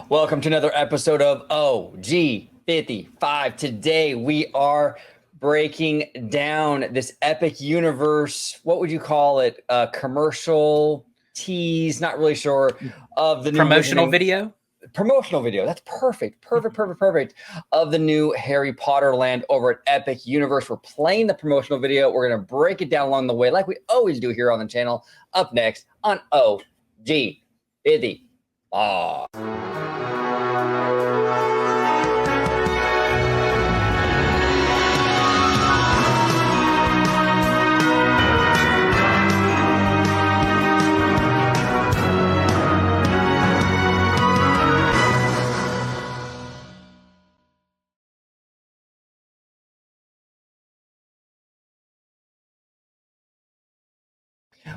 Welcome to another episode of OG55. Today we are breaking down this epic universe. What would you call it? Commercial tease, not really sure, of the new promotional video. Promotional video. That's perfect. Of the new Harry Potter land over at Epic Universe. We're playing the promotional video. We're going to break it down along the way like we always do here on the channel. Up next on OG55.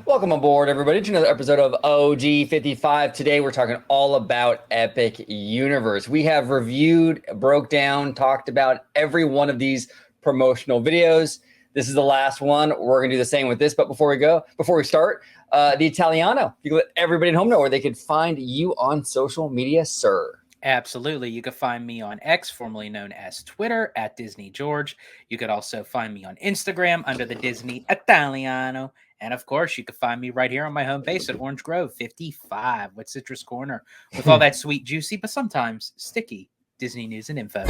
Welcome aboard, everybody, to another episode of OG55. Today, we're talking all about Epic Universe. We have reviewed, broke down, talked about every one of these promotional videos. This is the last one. We're going to do the same with this. But before we start, the Italiano. You can let everybody at home know where they can find you on social media, sir. Absolutely. You can find me on X, formerly known as Twitter, at Disney George. You could also find me on Instagram under the Disney Italiano. And of course, you can find me right here on my home base at Orange Grove 55 with Citrus Corner with all that sweet, juicy, but sometimes sticky Disney news and info.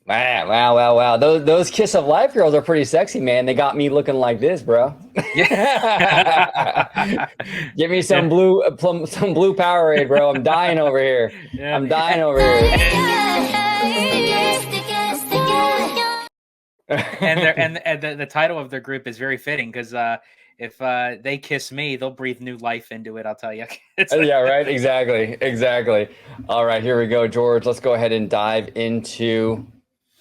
Wow. Those Kiss of Life girls are pretty sexy, man. They got me looking like this, bro. Yeah. Give me some blue Powerade, bro. I'm dying over here. Yeah. I'm dying over here. And the title of their group is very fitting because if they kiss me, they'll breathe new life into it. I'll tell you. Yeah, right. Exactly. All right, here we go, George. Let's go ahead and dive into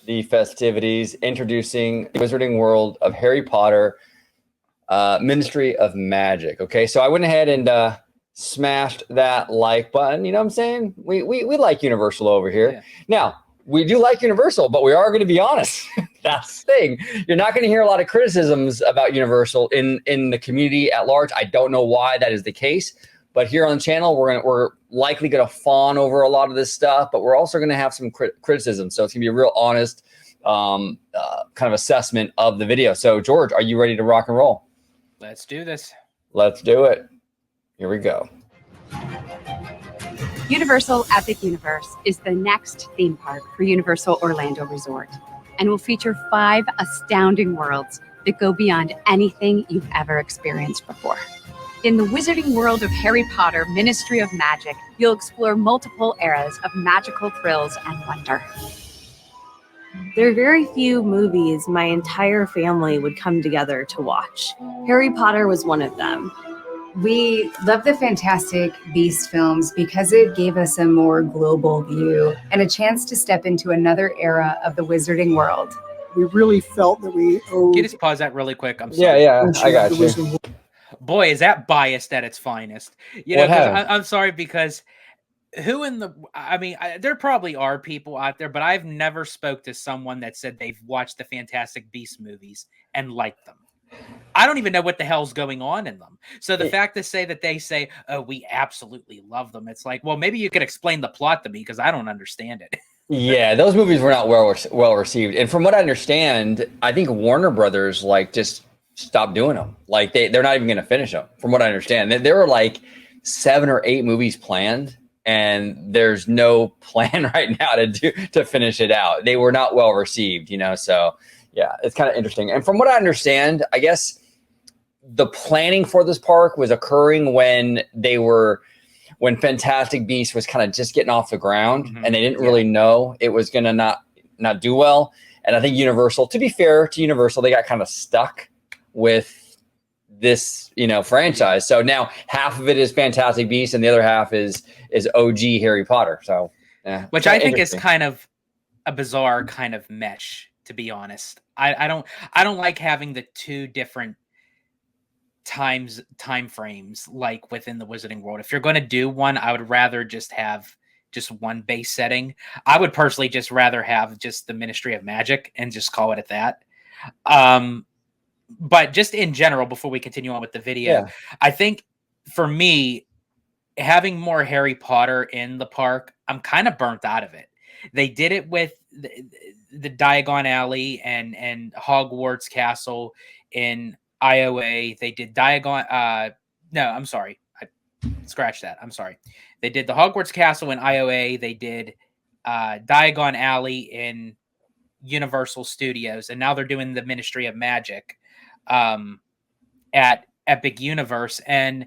the festivities, introducing the Wizarding World of Harry Potter, Ministry of Magic. Okay, so I went ahead and smashed that like button. You know what I'm saying? We like Universal over here. Yeah. Now, we do like Universal, but we are going to be honest. That's the thing. You're not going to hear a lot of criticisms about Universal in the community at large. I don't know why that is the case, but here on the channel, we're likely going to fawn over a lot of this stuff, but we're also going to have some criticism. So it's going to be a real honest kind of assessment of the video. So George, are you ready to rock and roll? Let's do this. Let's do it. Here we go. Universal Epic Universe is the next theme park for Universal Orlando Resort and will feature 5 astounding worlds that go beyond anything you've ever experienced before. In the Wizarding World of Harry Potter, Ministry of Magic, you'll explore multiple eras of magical thrills and wonder. There are very few movies my entire family would come together to watch. Harry Potter was one of them. We love the Fantastic Beasts films because it gave us a more global view and a chance to step into another era of the Wizarding world. We really felt that we owed... Can you just pause that really quick? I'm sorry. Yeah, I got you. Boy, is that biased at its finest. You know, I'm sorry because there probably are people out there, but I've never spoke to someone that said they've watched the Fantastic Beasts movies and liked them. I don't even know what the hell's going on in them. So the fact to say that they say, oh, we absolutely love them. It's like, well, maybe you could explain the plot to me because I don't understand it. Yeah, those movies were not well received. And from what I understand, I think Warner Brothers just stopped doing them. Like they're not even going to finish them. From what I understand, there were like 7 or 8 movies planned, and there's no plan right now to finish it out. They were not well received, so yeah, it's kind of interesting. And from what I understand, I guess the planning for this park was occurring when Fantastic Beasts was kind of just getting off the ground, and they didn't really know it was going to not do well. And I think Universal, to be fair to Universal, they got kind of stuck with this, franchise. So now half of it is Fantastic Beasts and the other half is OG Harry Potter. So, yeah, which I think is kind of a bizarre kind of mesh, to be honest. I don't like having the 2 different time frames like within the Wizarding World. If you're going to do one, I would rather just have just one base setting. I would personally just rather have just the Ministry of Magic and just call it at that. But just in general, before we continue on with the video, I think for me, having more Harry Potter in the park, I'm kind of burnt out of it. They did it with the Diagon Alley and Hogwarts Castle in IOA. They did Diagon. No, I'm sorry. Scratch that. I'm sorry. They did the Hogwarts Castle in IOA. They did Diagon Alley in Universal Studios, and now they're doing the Ministry of Magic at Epic Universe. And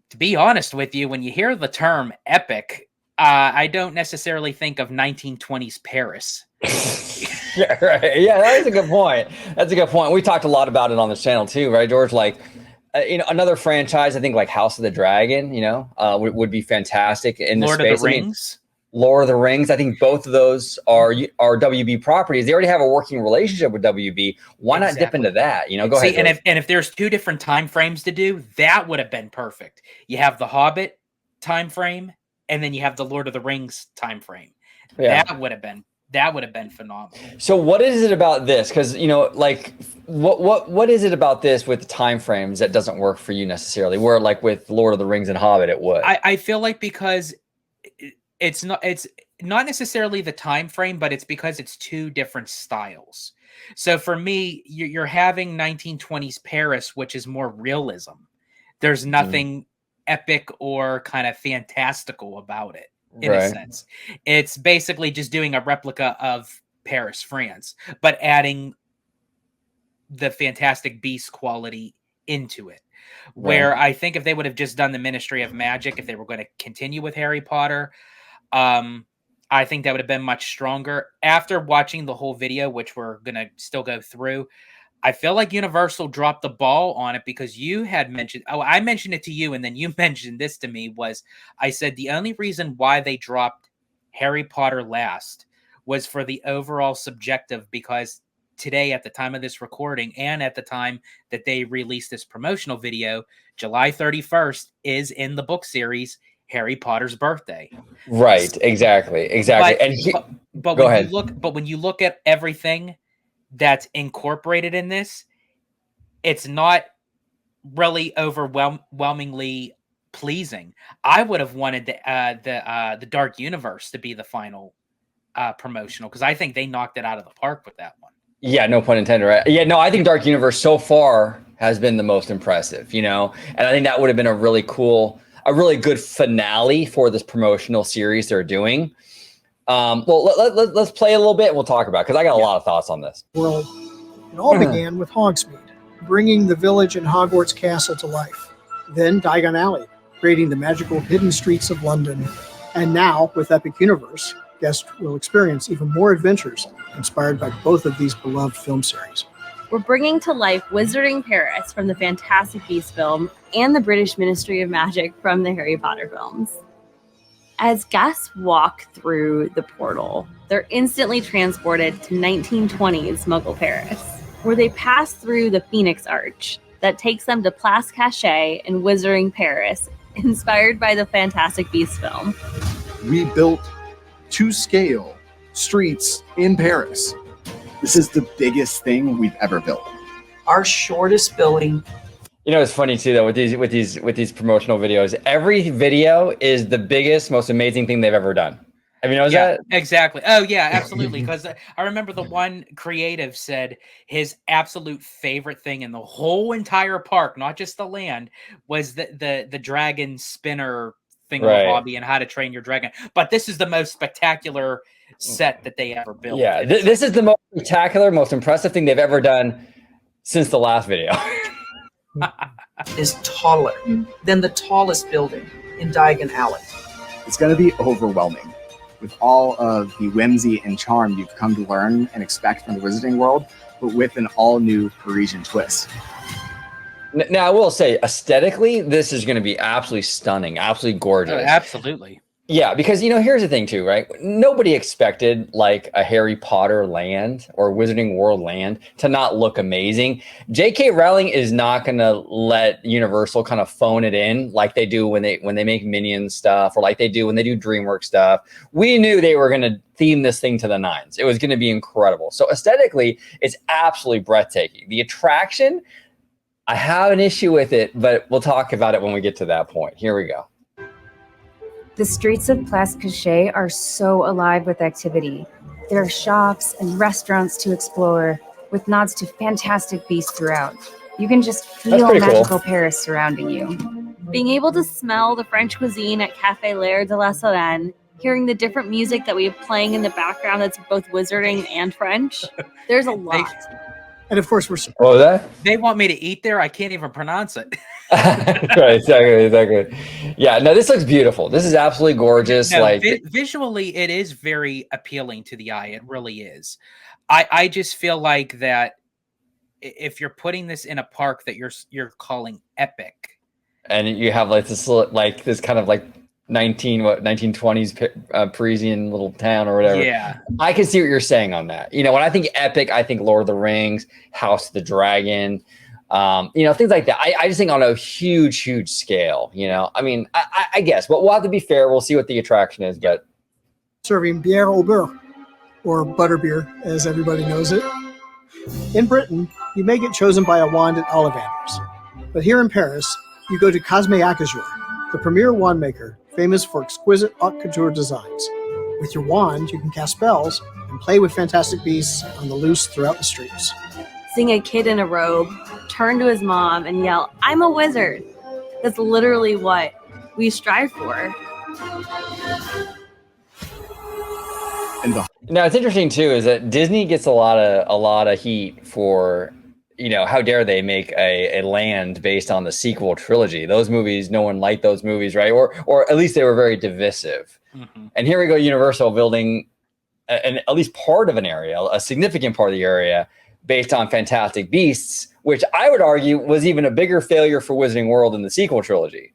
to be honest with you, when you hear the term epic, I don't necessarily think of 1920s Paris. Yeah, right. Yeah, that's a good point. That's a good point. We talked a lot about it on this channel too, right, George? Like, another franchise, I think, like House of the Dragon, would be fantastic in this Lord space. of the Rings. Lord of the Rings. I think both of those are WB properties. They already have a working relationship with WB. Why not dip into that? Go ahead. And if there's two different time frames to do, that would have been perfect. You have the Hobbit time frame, and then you have the Lord of the Rings time frame. Yeah. That would have been phenomenal. So what is it about this? Because like what is it about this with the time frames that doesn't work for you necessarily? Where like with Lord of the Rings and Hobbit, it would. I feel like because it's not necessarily the time frame, but it's because it's two different styles. So for me, you're having 1920s Paris, which is more realism. There's nothing epic or kind of fantastical about it in a sense. It's basically just doing a replica of Paris, France, but adding the Fantastic Beasts quality into it. Where I think if they would have just done the Ministry of Magic, if they were going to continue with Harry Potter, I think that would have been much stronger. After watching the whole video, which we're going to still go through, I feel like Universal dropped the ball on it because you had mentioned, I mentioned it to you, and then you mentioned this to me, I said the only reason why they dropped Harry Potter last was for the overall subjective, because today, at the time of this recording, and at the time that they released this promotional video, July 31st is in the book series Harry Potter's birthday. Right. Exactly. But when you look at everything that's incorporated in this, it's not really overwhelmingly pleasing. I would have wanted the Dark Universe to be the final promotional, because I think they knocked it out of the park with that one. Yeah, no pun intended, right? Yeah, no, I think Dark Universe so far has been the most impressive, and I think that would have been a really good finale for this promotional series they're doing. Well, let's play a little bit and we'll talk about it, because I got a lot of thoughts on this. World. It all began with Hogsmeade, bringing the village and Hogwarts Castle to life. Then Diagon Alley, creating the magical hidden streets of London. And now, with Epic Universe, guests will experience even more adventures inspired by both of these beloved film series. We're bringing to life Wizarding Paris from the Fantastic Beasts film and the British Ministry of Magic from the Harry Potter films. As guests walk through the portal, they're instantly transported to 1920s Muggle Paris, where they pass through the Phoenix Arch that takes them to Place Cachet in Wizarding Paris, inspired by the Fantastic Beasts film. We built to scale streets in Paris. This is the biggest thing we've ever built. Our shortest building. It's funny too, though, with these promotional videos, every video is the biggest, most amazing thing they've ever done. Have you noticed that? Exactly. Oh yeah, absolutely. Because I remember the one creative said his absolute favorite thing in the whole entire park, not just the land, was the dragon spinner thing of a hobby and how to train your dragon. But this is the most spectacular set that they ever built. Yeah, this is the most spectacular, most impressive thing they've ever done since the last video. Is taller than the tallest building in Diagon Alley. It's going to be overwhelming with all of the whimsy and charm you've come to learn and expect from the Wizarding World, but with an all-new Parisian twist. Now, I will say, aesthetically, this is going to be absolutely stunning, absolutely gorgeous. Oh, absolutely. Yeah, because, here's the thing too, right? Nobody expected like a Harry Potter land or Wizarding World land to not look amazing. J.K. Rowling is not going to let Universal kind of phone it in like they do when they make Minions stuff, or like they do when they do DreamWorks stuff. We knew they were going to theme this thing to the nines. It was going to be incredible. So aesthetically, it's absolutely breathtaking. The attraction, I have an issue with it, but we'll talk about it when we get to that point. Here we go. The streets of Place Cachet are so alive with activity. There are shops and restaurants to explore, with nods to Fantastic Beasts throughout. You can just feel pretty cool. magical Paris surrounding you. Being able to smell the French cuisine at Café L'air de la Solène, hearing the different music that we have playing in the background that's both wizarding and French, there's a lot. And of course, we're What was that? They want me to eat there. I can't even pronounce it. Right, exactly. Yeah, no, this looks beautiful. This is absolutely gorgeous. No, like visually, it is very appealing to the eye. It really is. I just feel like that if you're putting this in a park that you're calling epic, and you have like this kind of like 1920s Parisian little town or whatever. Yeah, I can see what you're saying on that. You know, when I think epic, I think Lord of the Rings, House of the Dragon, you know, things like that. I just think on a huge scale, you know. I mean, I guess, but we'll have to be fair. We'll see what the attraction is, but serving bière au beurre, or butterbeer, as everybody knows it. In Britain, you may get chosen by a wand at Ollivander's, but here in Paris, you go to Cosme Acajou, the premier wand maker, famous for exquisite haute couture designs. With your wand, you can cast spells and play with fantastic beasts on the loose throughout the streets. Seeing a kid in a robe turn to his mom and yell, "I'm a wizard." That's literally what we strive for. now it's interesting too is that Disney gets a lot of heat for, you know, how dare they make a land based on the sequel trilogy. Those movies, no one liked those movies, right? Or at least they were very divisive. Mm-hmm. And here we go, Universal building at least part of an area, a significant part of the area based on Fantastic Beasts, which I would argue was even a bigger failure for Wizarding World than the sequel trilogy.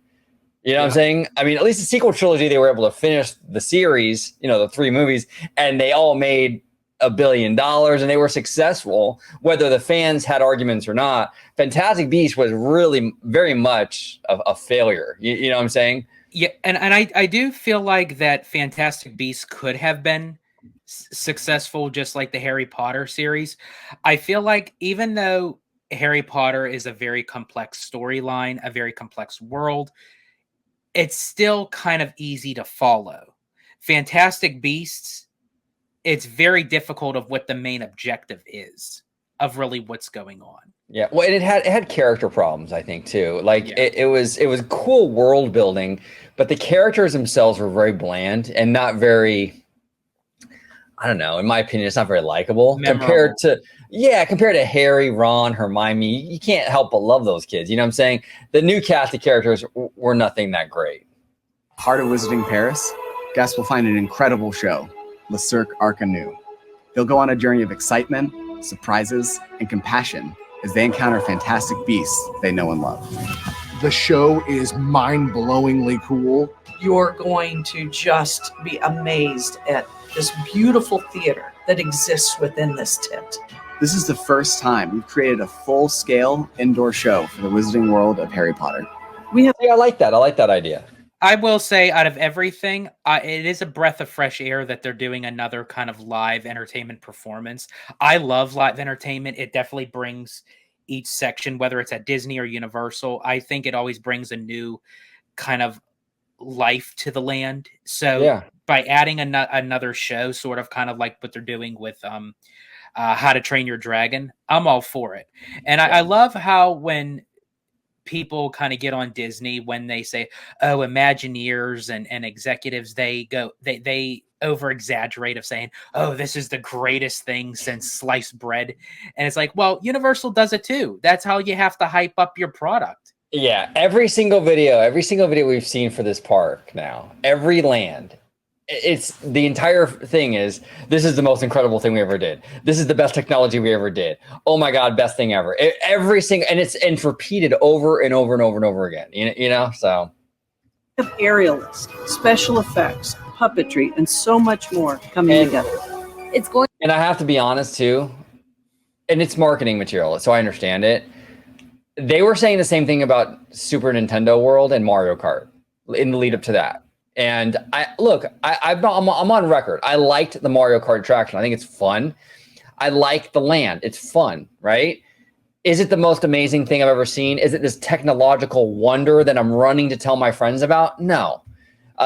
You know what I'm saying? I mean, at least the sequel trilogy, they were able to finish the series, you know, the 3 movies, and they all made $1 billion and they were successful, whether the fans had arguments or not. Fantastic Beasts was really very much a failure. You know what I'm saying? Yeah, and I do feel like that Fantastic Beasts could have been successful, just like the Harry Potter series. I feel like even though Harry Potter is a very complex storyline, a very complex world, it's still kind of easy to follow. Fantastic Beasts, it's very difficult of what the main objective is of really what's going on. Yeah, well, and it had character problems, I think, too. Like it was cool world building, but the characters themselves were very bland and not very, I don't know, in my opinion, it's not very likable compared to Harry, Ron, Hermione. You can't help but love those kids. You know what I'm saying? The new cast of characters were nothing that great. Heart of Visiting Paris, guests will find an incredible show, Le Cirque Arcanu. They'll go on a journey of excitement, surprises, and compassion as they encounter fantastic beasts they know and love. The show is mind-blowingly cool. You're going to just be amazed at this beautiful theater that exists within this tent. This is the first time we've created a full-scale indoor show for the Wizarding World of Harry Potter. Yeah, I like that. I like that idea. I will say, out of everything, it is a breath of fresh air that they're doing another kind of live entertainment performance. I love live entertainment. It definitely brings each section, whether it's at Disney or Universal, I think it always brings a new kind of life to the land. So by adding another show, sort of kind of like what they're doing with How to Train Your Dragon, I'm all for it. And I love how when people kind of get on Disney, when they say, oh, Imagineers and executives, they over exaggerate of saying, oh, this is the greatest thing since sliced bread. And it's like, well, Universal does it too. That's how you have to hype up your product. Yeah. Every single video we've seen for this park now, every land, it's the entire thing is, this is the most incredible thing we ever did. This is the best technology we ever did. Oh my God, best thing ever. Every single, and it's repeated over and over and over and over again, you know, so. Aerialist, special effects, puppetry, and so much more coming together. It's going. And I have to be honest too, and it's marketing material, so I understand it. They were saying the same thing about Super Nintendo World and Mario Kart in the lead up to that. And I'm on record. I liked the Mario Kart attraction. I think it's fun. I like the land. It's fun, right? Is it the most amazing thing I've ever seen? Is it this technological wonder that I'm running to tell my friends about? No.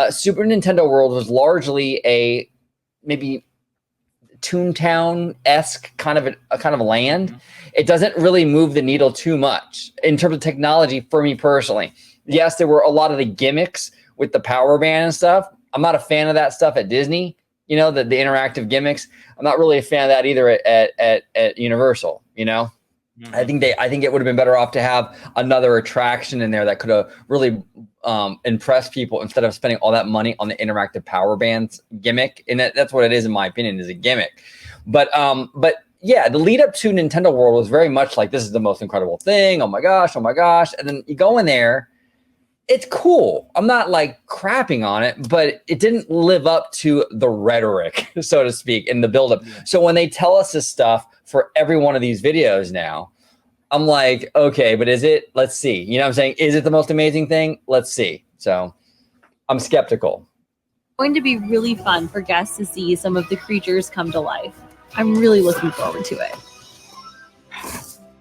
Super Nintendo World was largely a maybe Toontown-esque kind of a land. It doesn't really move the needle too much in terms of technology for me personally. Yes, there were a lot of the gimmicks with the power band and stuff. I'm not a fan of that stuff at Disney, you know, the interactive gimmicks. I'm not really a fan of that either at Universal, you know. I think it would have been better off to have another attraction in there that could have really impressed people instead of spending all that money on the interactive power bands gimmick. And that's what it is, in my opinion, is a gimmick. But yeah, the lead up to Nintendo World was very much like, this is the most incredible thing. Oh my gosh. And then you go in there, it's cool. I'm not like crapping on it, but it didn't live up to the rhetoric, so to speak, in the buildup. Yeah. So when they tell us this stuff for every one of these videos now, I'm like, okay, but is it? Let's see. You know what I'm saying? Is it the most amazing thing? Let's see. So I'm skeptical. It's going to be really fun for guests to see some of the creatures come to life. I'm really looking forward to it.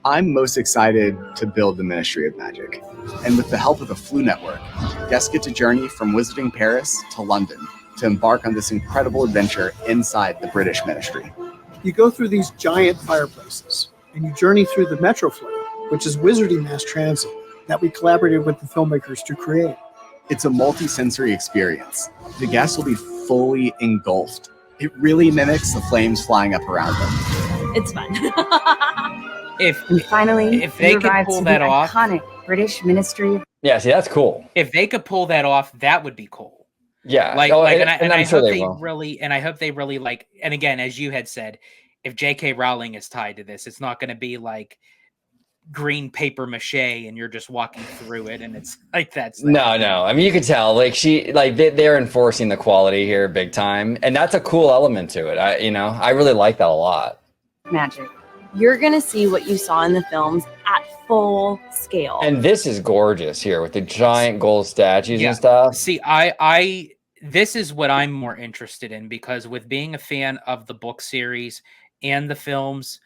I'm most excited to build the Ministry of Magic. And with the help of the Flu Network, guests get to journey from Wizarding Paris to London to embark on this incredible adventure inside the British Ministry. You go through these giant fireplaces, and you journey through the Metroflow, which is Wizarding Mass Transit that we collaborated with the filmmakers to create. It's a multi-sensory experience. The guests will be fully engulfed. It really mimics the flames flying up around them. It's fun. If they could pull that off, iconic British Ministry. Yeah, see, that's cool. If they could pull that off, that would be cool. Yeah, and I hope they really, and I hope they really like. And again, as you had said, if J.K. Rowling is tied to this, it's not going to be like green paper mache and you're just walking through it and it's like that's no. I mean, you could tell they're enforcing the quality here big time, and that's a cool element to it. I really like that a lot. Magic. You're going to see what you saw in the films at full scale. And this is gorgeous here with the giant gold statues and stuff. See, this is what I'm more interested in, because with being a fan of the book series and the films,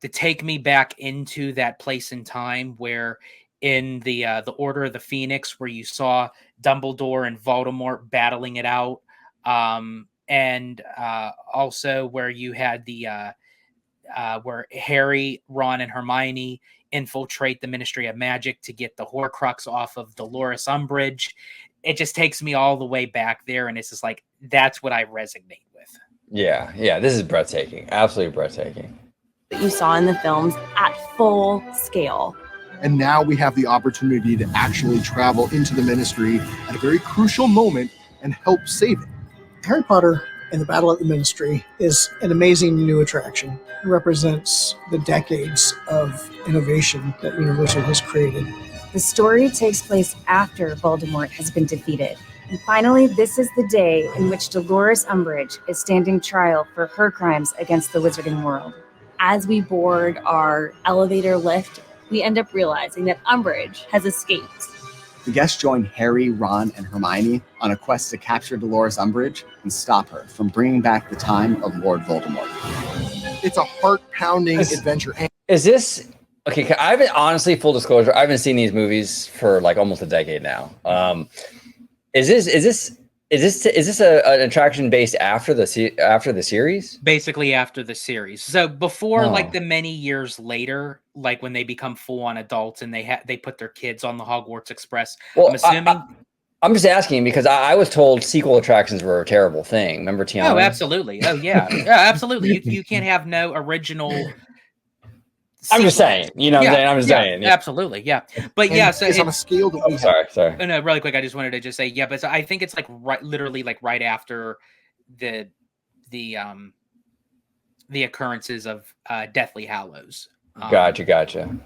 to take me back into that place in time where in the Order of the Phoenix, where you saw Dumbledore and Voldemort battling it out, and also where you had the where Harry, Ron, and Hermione infiltrate the Ministry of Magic to get the Horcrux off of Dolores Umbridge. It just takes me all the way back there, and it's just like, that's what I resonate with. Yeah, this is breathtaking. Absolutely breathtaking. That you saw in the films at full scale. And now we have the opportunity to actually travel into the Ministry at a very crucial moment and help save it. Harry Potter and the Battle at the Ministry is an amazing new attraction. It represents the decades of innovation that Universal has created. The story takes place after Voldemort has been defeated. And finally, this is the day in which Dolores Umbridge is standing trial for her crimes against the Wizarding world. As we board our elevator lift, we end up realizing that Umbridge has escaped. The guests join Harry, Ron, and Hermione on a quest to capture Dolores Umbridge and stop her from bringing back the time of Lord Voldemort. It's a heart-pounding adventure. Is this okay? I haven't, honestly, full disclosure, I haven't seen these movies for like almost a decade now. Is this an attraction based after the series? Basically after the series. So before, like the many years later, like when they become full-on adults and they put their kids on the Hogwarts Express. Well, I'm assuming. I'm just asking because I was told sequel attractions were a terrible thing. Remember Tiana? Oh, absolutely. Oh, yeah. Yeah, absolutely. You can't have no original. I'm just saying, you know what I'm saying? I'm just saying. Yeah. Absolutely, yeah. But and yeah, so it's on a scale that we sorry. No, really quick, I just wanted to just say, yeah, but I think it's like literally right after the occurrences of Deathly Hallows. Gotcha.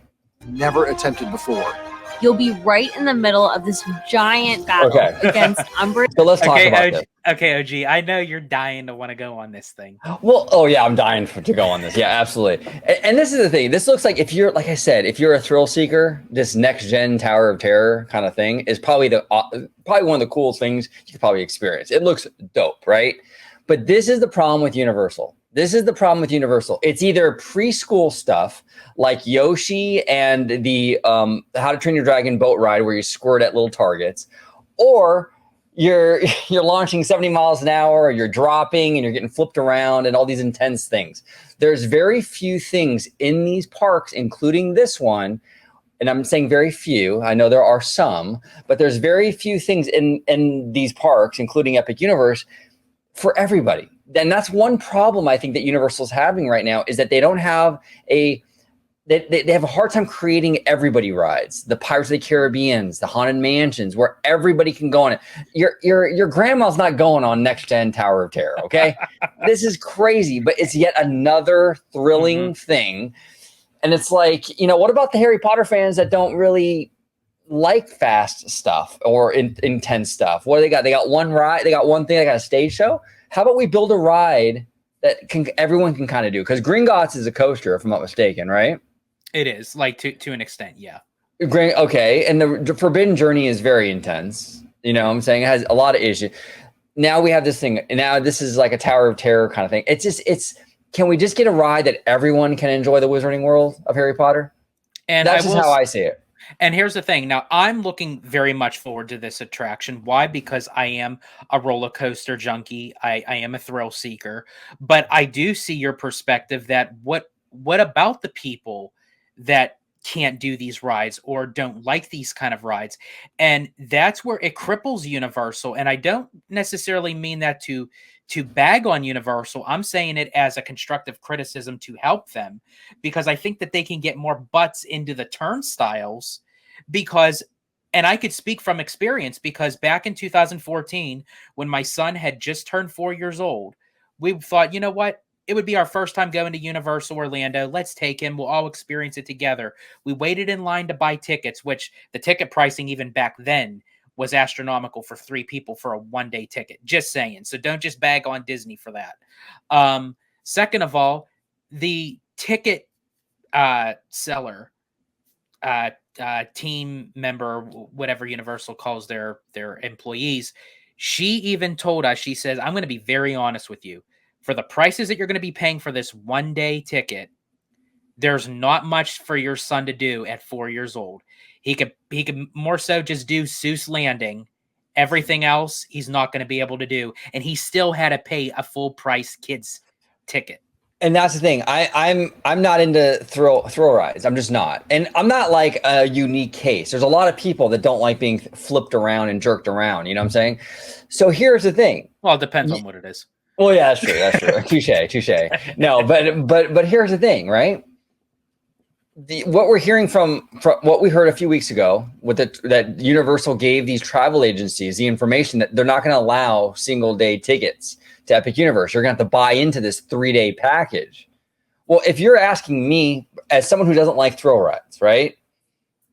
Never attempted before. You'll be right in the middle of this giant battle against Umbridge. So let's talk about this. Okay, OG, I know you're dying to want to go on this thing. Well, oh yeah, I'm dying to go on this. Yeah, absolutely. And this is the thing. This looks like, if you're, like I said, if you're a thrill seeker, this next gen Tower of Terror kind of thing is probably one of the coolest things you could probably experience. It looks dope, right? But this is the problem with Universal. This is the problem with Universal. It's either preschool stuff like Yoshi and the How to Train Your Dragon boat ride where you squirt at little targets, or you're launching 70 miles an hour, or you're dropping and you're getting flipped around and all these intense things. There's very few things in these parks, including this one. And I'm saying very few. I know there are some, but there's very few things in these parks, including Epic Universe, for everybody. And that's one problem I think that Universal's having right now, is that they don't have they have a hard time creating everybody rides. The Pirates of the Caribbeans, the Haunted Mansions, where everybody can go on it. Your grandma's not going on Next Gen Tower of Terror, okay? This is crazy, but it's yet another thrilling thing. And it's like, you know, what about the Harry Potter fans that don't really like fast stuff or intense stuff? What do they got? They got one ride. They got one thing. They got a stage show. How about we build a ride that everyone can kind of do? Because Gringotts is a coaster, if I'm not mistaken, right? It is, like, to an extent, yeah. Okay, and the Forbidden Journey is very intense. You know what I'm saying? It has a lot of issues. Now we have this thing. And now this is like a Tower of Terror kind of thing. Can we just get a ride that everyone can enjoy the Wizarding World of Harry Potter? And that's just how I see it. And here's the thing. Now, I'm looking very much forward to this attraction. Why? Because I am a roller coaster junkie. I am a thrill seeker. But I do see your perspective that what about the people that can't do these rides or don't like these kind of rides? And that's where it cripples Universal. And I don't necessarily mean that to bag on Universal. I'm saying it as a constructive criticism to help them, because I think that they can get more butts into the turnstiles because, and I could speak from experience, because back in 2014, when my son had just turned 4 years old, we thought, you know what? It would be our first time going to Universal Orlando. Let's take him. We'll all experience it together. We waited in line to buy tickets, which the ticket pricing even back then was astronomical for 3 people for a one-day ticket. Just saying. So don't just bag on Disney for that. Second of all, the ticket seller, team member, whatever Universal calls their employees, she even told us, she says, I'm going to be very honest with you. For the prices that you're going to be paying for this one-day ticket, there's not much for your son to do at 4 years old. He could more so just do Seuss Landing. Everything else he's not going to be able to do, and he still had to pay a full price kids ticket. And that's the thing. I'm not into thrill rides. I'm just not. And I'm not like a unique case. There's a lot of people that don't like being flipped around and jerked around. You know what I'm saying? So here's the thing. Well, it depends on what it is. Well, yeah, that's true. That's true. Touche. No, but here's the thing, right? What we're hearing from what we heard a few weeks ago with that Universal gave these travel agencies the information that they're not going to allow single day tickets to Epic Universe. You're going to have to buy into this 3-day package. Well, if you're asking me as someone who doesn't like thrill rides, right?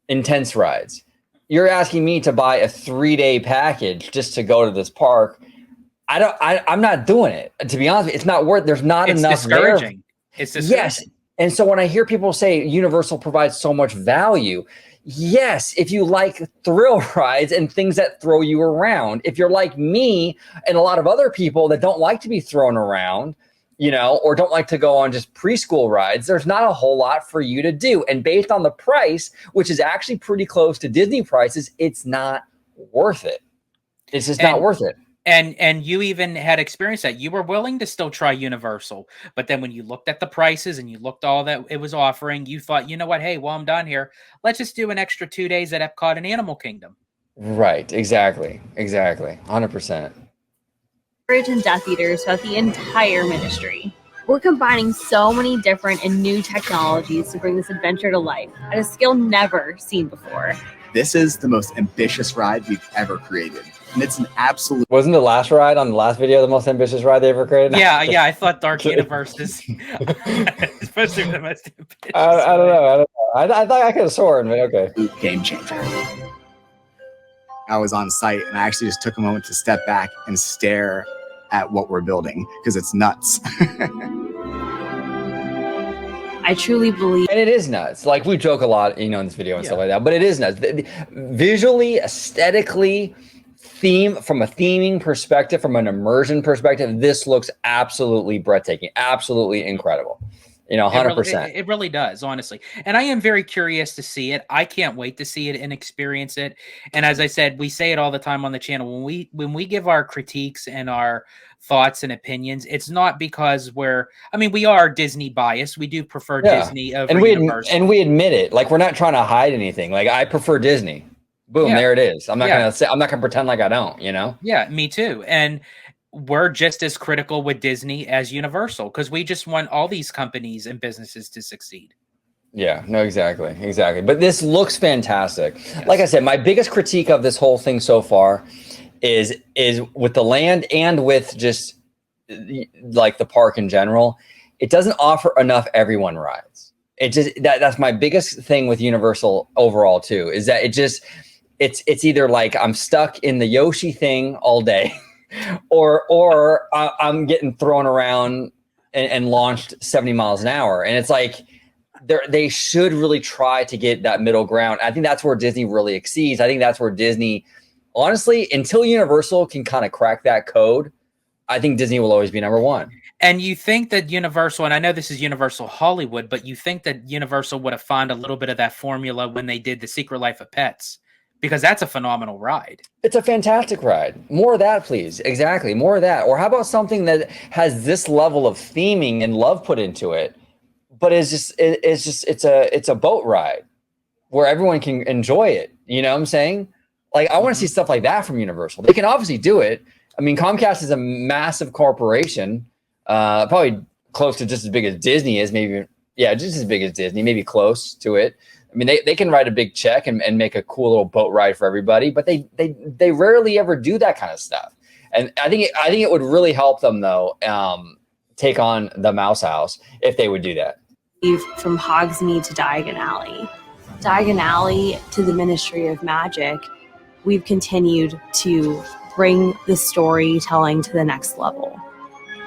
Intense rides, you're asking me to buy a 3-day package just to go to this park. I'm not doing it. To be honest, it's not worth. There's not enough. Discouraging. It's discouraging. Yes. And so when I hear people say Universal provides so much value, yes, if you like thrill rides and things that throw you around, if you're like me and a lot of other people that don't like to be thrown around, you know, or don't like to go on just preschool rides, there's not a whole lot for you to do. And based on the price, which is actually pretty close to Disney prices, it's not worth it. It's just not worth it. And you even had experienced that. You were willing to still try Universal, but then when you looked at the prices and you looked all that it was offering, you thought, you know what? Hey, while I'm done here, let's just do an extra 2 days at Epcot and Animal Kingdom. Right. Exactly. 100%. Courage and Death Eaters throughout the entire ministry. We're combining so many different and new technologies to bring this adventure to life at a scale never seen before. This is the most ambitious ride we've ever created. And it's an absolute... Wasn't the last ride on the last video the most ambitious ride they ever created? Yeah, I thought Dark Universe is supposed to be the most ambitious. I don't know. I thought I could have sworn, but okay. Game changer. I was on site and I actually just took a moment to step back and stare at what we're building because it's nuts. I truly believe. And it is nuts. Like we joke a lot, you know, in this video and stuff like that, but it is nuts. Visually, aesthetically, from a theming perspective, from an immersion perspective, this looks absolutely breathtaking, absolutely incredible. 100%. It really does, honestly. And I am very curious to see it. I can't wait to see it and experience it. And as I said, we say it all the time on the channel. When we give our critiques and our thoughts and opinions, it's not because we are Disney biased. We do prefer Disney over Universal. And we admit it. Like, we're not trying to hide anything. Like, I prefer Disney. Boom, there it is. I'm not gonna pretend like I don't, Yeah, me too. And we're just as critical with Disney as Universal because we just want all these companies and businesses to succeed. Yeah, no, exactly. But this looks fantastic. Yes. Like I said, my biggest critique of this whole thing so far is with the land and with just like the park in general. It doesn't offer enough everyone rides. It just that's my biggest thing with Universal overall too, is that it's either like I'm stuck in the Yoshi thing all day. Or I'm getting thrown around and launched 70 miles an hour. And it's like, they should really try to get that middle ground. I think that's where Disney really exceeds. I think that's where Disney, honestly, until Universal can kind of crack that code, I think Disney will always be number one. And you think that Universal, and I know this is Universal Hollywood, but you think that Universal would have found a little bit of that formula when they did The Secret Life of Pets? Because that's a phenomenal ride. It's a fantastic ride. More of that, please. Exactly. More of that. Or how about something that has this level of theming and love put into it, but it's a boat ride where everyone can enjoy it. You know what I'm saying? Like, I want to see stuff like that from Universal. They can obviously do it. I mean, Comcast is a massive corporation, probably close to just as big as Disney is, maybe. Yeah, just as big as Disney, maybe close to it. I mean, they can write a big check and make a cool little boat ride for everybody, but they rarely ever do that kind of stuff. And I think it would really help them though, take on the Mouse House if they would do that. From Hogsmeade to Diagon Alley to the Ministry of Magic, we've continued to bring the storytelling to the next level.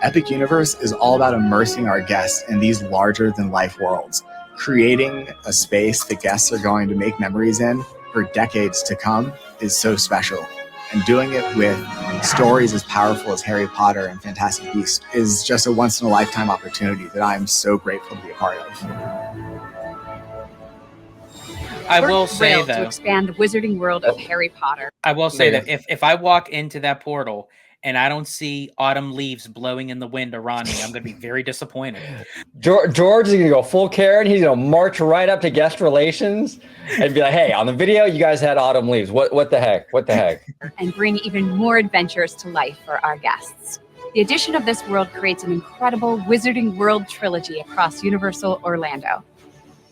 Epic Universe is all about immersing our guests in these larger-than-life worlds, creating a space that guests are going to make memories in for decades to come is so special. And doing it with stories as powerful as Harry Potter and Fantastic Beasts is just a once-in-a-lifetime opportunity that I am so grateful to be a part of. I will say, though, to expand the wizarding world of Harry Potter. I will say that if I walk into that portal and I don't see autumn leaves blowing in the wind around me, I'm going to be very disappointed. George is going to go full Karen. He's going to march right up to guest relations and be like, "Hey, on the video, you guys had autumn leaves. What the heck? What the heck?" And bring even more adventures to life for our guests. The addition of this world creates an incredible Wizarding World trilogy across Universal Orlando.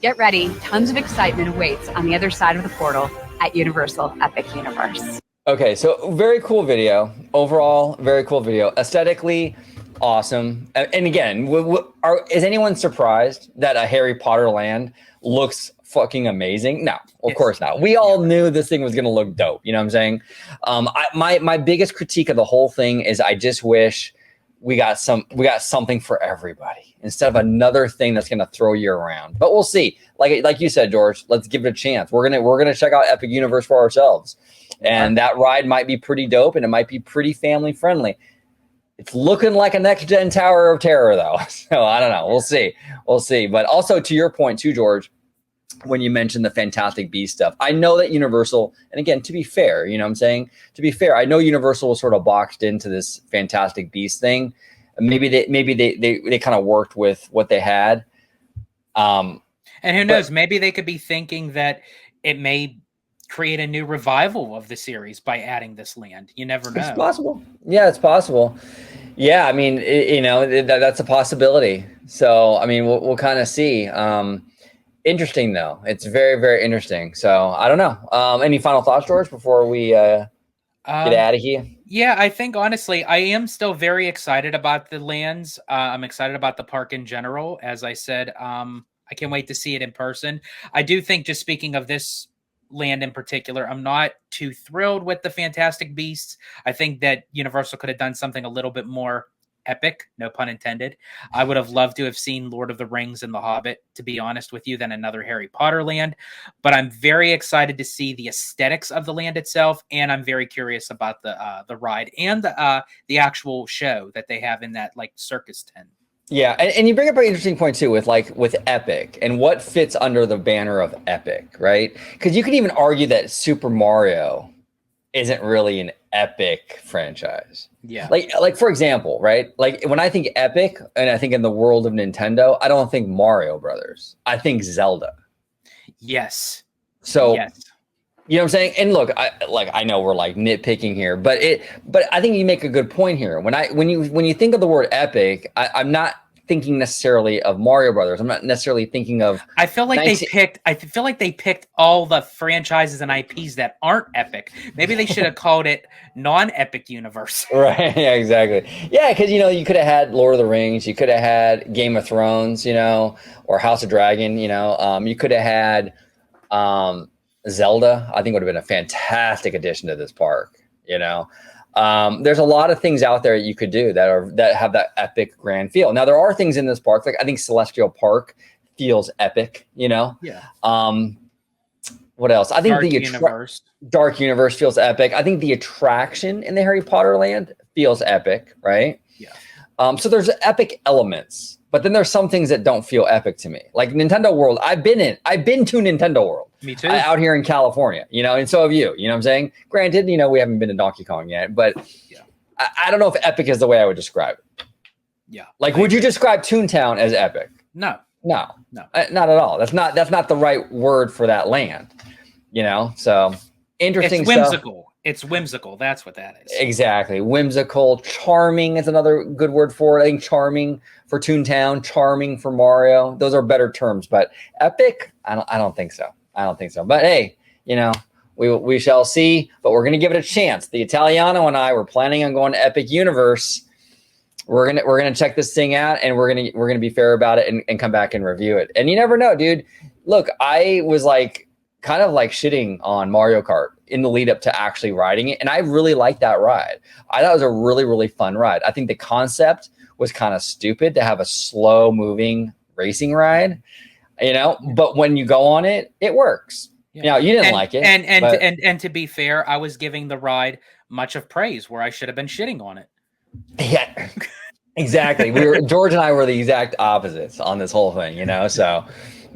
Get ready, tons of excitement awaits on the other side of the portal at Universal Epic Universe. Okay, so very cool video. Overall, very cool video. Aesthetically, awesome. And again, is anyone surprised that a Harry Potter land looks fucking amazing? No, of course not. We all knew this thing was going to look dope. You know what I'm saying? My biggest critique of the whole thing is I just wish we got something for everybody instead of another thing that's going to throw you around. But we'll see. Like you said, George, let's give it a chance. We're gonna check out Epic Universe for ourselves. And that ride might be pretty dope and it might be pretty family friendly. It's looking like a next gen Tower of Terror though. So I don't know. We'll see. But also to your point too, George, when you mentioned the Fantastic Beasts stuff, I know that Universal, and again, to be fair, you know what I'm saying? To be fair, I know Universal was sort of boxed into this Fantastic Beasts thing. Maybe they kind of worked with what they had. And who knows, maybe they could be thinking that it may create a new revival of the series by adding this land. You never know. It's possible. Yeah, it's possible. Yeah, I mean, that's a possibility. So, I mean, we'll kind of see. Interesting, though. It's very, very interesting. So, I don't know. Any final thoughts, George, before we get out of here? Yeah, I think, honestly, I am still very excited about the lands. I'm excited about the park in general. As I said, I can't wait to see it in person. I do think, just speaking of this land in particular, I'm not too thrilled with the Fantastic Beasts. I think that Universal could have done something a little bit more epic, no pun intended. I would have loved to have seen Lord of the Rings and The Hobbit, to be honest with you, than another Harry Potter land. But I'm very excited to see the aesthetics of the land itself, and I'm very curious about the ride and the actual show that they have in that like circus tent. Yeah, and you bring up an interesting point too with Epic and what fits under the banner of Epic, right? Because you could even argue that Super Mario isn't really an epic franchise. Yeah. Like for example, right? Like when I think epic and I think in the world of Nintendo, I don't think Mario Brothers. I think Zelda. Yes. So yes. You know what I'm saying? And look, I know we're like nitpicking here, but I think you make a good point here. When you think of the word epic, I'm not thinking necessarily of Mario Brothers. I'm not necessarily thinking of. I feel like they picked all the franchises and IPs that aren't epic. Maybe they should have called it non-epic universe. Right. Yeah. Exactly. Yeah, because you could have had Lord of the Rings. You could have had Game of Thrones. Or House of Dragon. You could have had. Zelda, I think would have been a fantastic addition to this park. There's a lot of things out there you could do that have that epic grand feel. Now there are things in this park, like I think Celestial Park feels epic. Yeah. What else? I think Dark Universe feels epic. I think the attraction in the Harry Potter land feels epic, right? Yeah. So there's epic elements, but then there's some things that don't feel epic to me. Like Nintendo World, I've been to Nintendo World. Me too. Out here in California, and so have you. You know what I'm saying? Granted, we haven't been to Donkey Kong yet, but yeah. I don't know if epic is the way I would describe it. Yeah. Like, would you describe Toontown as epic? No. Not at all. That's not the right word for that land. So interesting. It's whimsical. Stuff. It's whimsical. That's what that is. Exactly. Whimsical. Charming is another good word for it. I think charming for Toontown, charming for Mario. Those are better terms, but epic, I don't think so. But hey, we shall see. But we're gonna give it a chance. The Italiano and I were planning on going to Epic Universe. We're gonna check this thing out, and we're gonna be fair about it and come back and review it. And you never know, dude. Look, I was kind of shitting on Mario Kart in the lead up to actually riding it, and I really liked that ride. I thought it was a really, really fun ride. I think the concept was kind of stupid to have a slow moving racing ride. But when you go on it, it works. Yeah. You didn't like it. And to be fair, I was giving the ride much of praise where I should have been shitting on it. Yeah, exactly. George and I were the exact opposites on this whole thing, so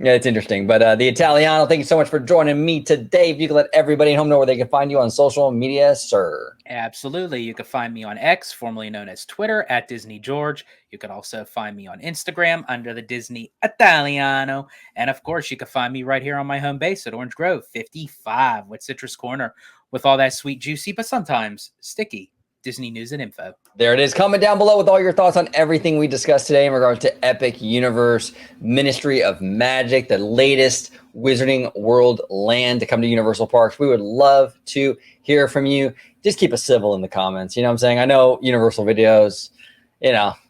yeah, it's interesting. But the Italiano, thank you so much for joining me today. If you could let everybody at home know where they can find you on social media, sir. Absolutely. You can find me on X, formerly known as Twitter, at Disney George. You can also find me on Instagram under the Disney Italiano. And of course, you can find me right here on my home base at Orange Grove 55 with Citrus Corner with all that sweet, juicy, but sometimes sticky Disney news and info. There it is. Comment down below with all your thoughts on everything we discussed today in regards to Epic Universe, Ministry of Magic, the latest Wizarding World land to come to Universal Parks. We would love to hear from you. Just keep us civil in the comments. You know what I'm saying? I know Universal videos,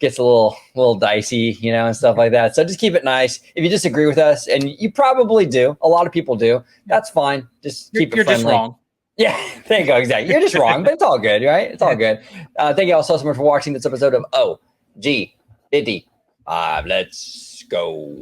gets a little dicey, and stuff like that. So just keep it nice. If you disagree with us, and you probably do, a lot of people do, that's fine. Just keep it friendly. You're just wrong. Yeah, there you go. Exactly. You're just wrong, but it's all good, right? It's all good. Thank you all so much for watching this episode of OG 55. Let's go.